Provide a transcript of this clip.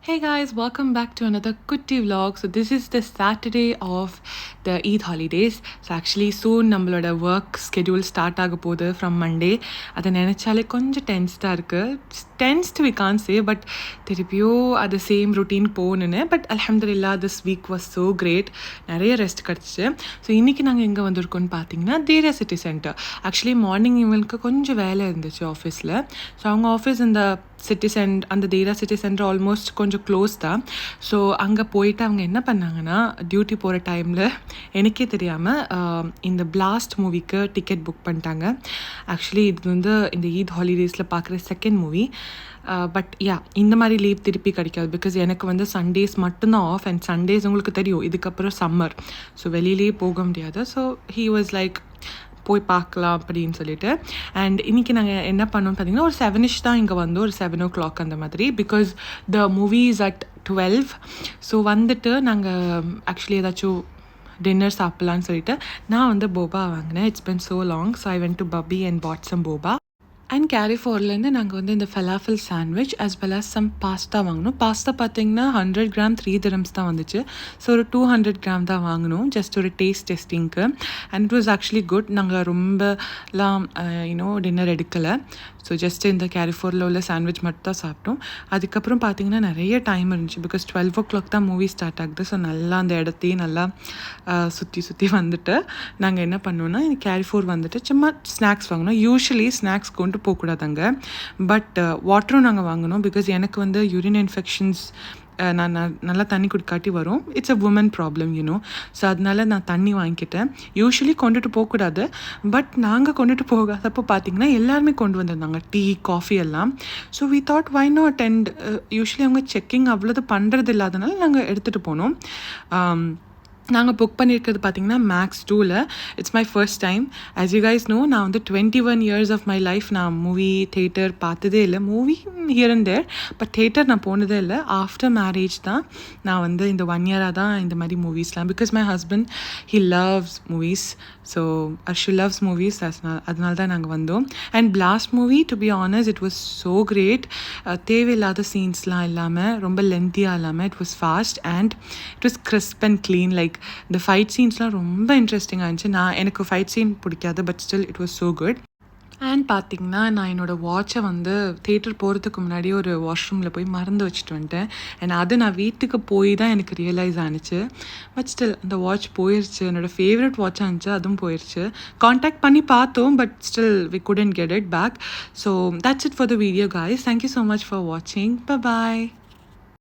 Hey guys, welcome back to another Kutti vlog. So this is the Saturday of the Eid holidays. So actually soon நம்மளோட work schedule start ஆக போகுது from Monday. அதை நினைச்சாலே கொஞ்சம் டென்ஸ்டாக இருக்குது. Tensed we can't say, but திருப்பியும் அது same routine போகணுன்னு. பட் அல்ஹம்துலில்லாஹ் this week was so great. நிறைய ரெஸ்ட் கிடச்சிச்சு. ஸோ இன்றைக்கி நாங்கள் எங்கே வந்திருக்கோம்னு பார்த்தீங்கன்னா தேரியா சிட்டி சென்டர். ஆக்சுவலி மார்னிங் இவங்களுக்கு கொஞ்சம் வேலை இருந்துச்சு ஆஃபீஸில். ஸோ அவங்க ஆஃபீஸ் இந்த அந்த தேரா சிட்டி சென்டர் ஆல்மோஸ்ட் கொஞ்சம் க்ளோஸ் தான். ஸோ அங்கே போயிட்டு அவங்க என்ன பண்ணாங்கன்னா டியூட்டி போகிற டைமில் எனக்கே தெரியாமல் இந்த பிளாஸ்ட் மூவிக்கு டிக்கெட் புக் பண்ணிட்டாங்க. ஆக்சுவலி இது வந்து இந்த ஈத் ஹாலிடேஸில் பார்க்குற செகண்ட் மூவி. பட் இந்த மாதிரி லீவ் திருப்பி கிடைக்காது. பிகாஸ் எனக்கு வந்து சண்டேஸ் மட்டும்தான் ஆஃப். அண்ட் சண்டேஸ் உங்களுக்கு தெரியும் இதுக்கப்புறம் சம்மர். ஸோ வெளியிலேயே போக முடியாது. ஸோ ஹீ வாஸ் லைக் போய் பார்க்கலாம் அப்படின்னு சொல்லிட்டு. அண்ட் இன்றைக்கி நாங்கள் என்ன பண்ணோம்னு பார்த்தீங்கன்னா ஒரு 7ish தான் இங்கே வந்தோம், ஒரு 7 o'clock அந்த மாதிரி. Because the movie is at 12. So வந்துட்டு நாங்கள் ஆக்சுவலி ஏதாச்சும் டின்னர் சாப்பிட்லான்னு சொல்லிட்டு நான் வந்து போபா வாங்கினேன். It's been so long. So I went to puppy and bought some boba. And கேரிஃபோர்லேருந்து நாங்கள் வந்து இந்த falafel sandwich as well as some pasta வாங்கினோம். பாஸ்தா பார்த்தீங்கன்னா 100 grams 3 dirhams தான் வந்துச்சு. ஸோ ஒரு 200 gram தான் வாங்கினோம், ஜஸ்ட் ஒரு டேஸ்ட் டெஸ்டிங்க்கு. And it was actually good. நாங்கள் ரொம்பலாம் டின்னர் எடுக்கலை. ஸோ ஜஸ்ட் இந்த கேரிஃபோரில் உள்ள சாண்ட்விச் மட்டும் தான் சாப்பிட்டோம். அதுக்கப்புறம் பார்த்தீங்கன்னா நிறைய டைம் இருந்துச்சு. பிகாஸ் 12 o'clock தான் மூவி ஸ்டார்ட் ஆகுது. ஸோ நல்லா அந்த இடத்தையும் நல்லா சுற்றி வந்துட்டு நாங்கள் என்ன பண்ணோன்னா இந்த கேரிஃபோர் வந்துட்டு சும்மா ஸ்நாக்ஸ் வாங்கினோம். யூஸ்வலி ஸ்நாக்ஸ் கொண்டு போகக்கூடாதாங்க. பட் வாட்டரும் நாங்கள் வாங்கினோம். பிகாஸ் எனக்கு வந்து யூரின் இன்ஃபெக்ஷன்ஸ் நான் நல்லா தண்ணி குடிக்காட்டி வரும். It's a woman problem so அதனால நான் தண்ணி வாங்கிக்கிட்டேன். யூஸ்வலி கொண்டுட்டு போகக்கூடாது. பட் நாங்கள் கொண்டுட்டு போகாதப்போ பார்த்தீங்கன்னா எல்லாருமே கொண்டு வந்திருந்தாங்க டீ காஃபி எல்லாம். So we thought why not. And usually அவங்க செக்கிங் அவ்வளோது பண்ணுறது இல்லாதனால நாங்கள் எடுத்துகிட்டு போனோம். நாங்கள் புக் பண்ணியிருக்கிறது பார்த்தீங்கன்னா மேக்ஸ் 2ல். It's my first time. As you guys know, நான் வந்து 21 years ஆஃப் மை லைஃப் நான் மூவி தேட்டர் பார்த்ததே இல்லை. Movie here and there, but theatre நான் போனதே இல்லை. ஆஃப்டர் மேரேஜ் தான் நான் வந்து இந்த 1 year தான் இந்த மாதிரி மூவிஸ்லாம். Because my husband he loves movies. So she loves movies. அதனால தான் நாங்கள் வந்தோம். And blast movie to be honest it was so great. தேவையில்லாத சீன்ஸ்லாம் இல்லாமல், ரொம்ப லென்த்தியாக இல்லாமல், it was fast and it was crisp and clean. Like இந்த ஃபைட் சீன்ஸ்லாம் ரொம்ப இன்ட்ரெஸ்டிங்காக இருந்துச்சு. எனக்கு ஃபைட் சீன் பிடிக்காது, but still it was so good. And பார்த்திங்கன்னா நான் என்னோடய வாட்சை வந்து தேட்டர் போகிறதுக்கு முன்னாடி ஒரு வாஷ்ரூமில் போய் மறந்து வச்சுட்டு வந்துட்டேன். அண்ட் அது நான் வீட்டுக்கு போய் தான் எனக்கு ரியலைஸ் ஆனிச்சு. பட் ஸ்டில் அந்த வாட்ச் போயிடுச்சு. என்னோடய ஃபேவரட் வாட்சாக இருந்துச்சு, அதுவும் போயிடுச்சு. காண்டாக்ட் பண்ணி பார்த்தோம், but still we couldn't get it back. So that's it for the video guys. Thank you so much for watching. Bye bye.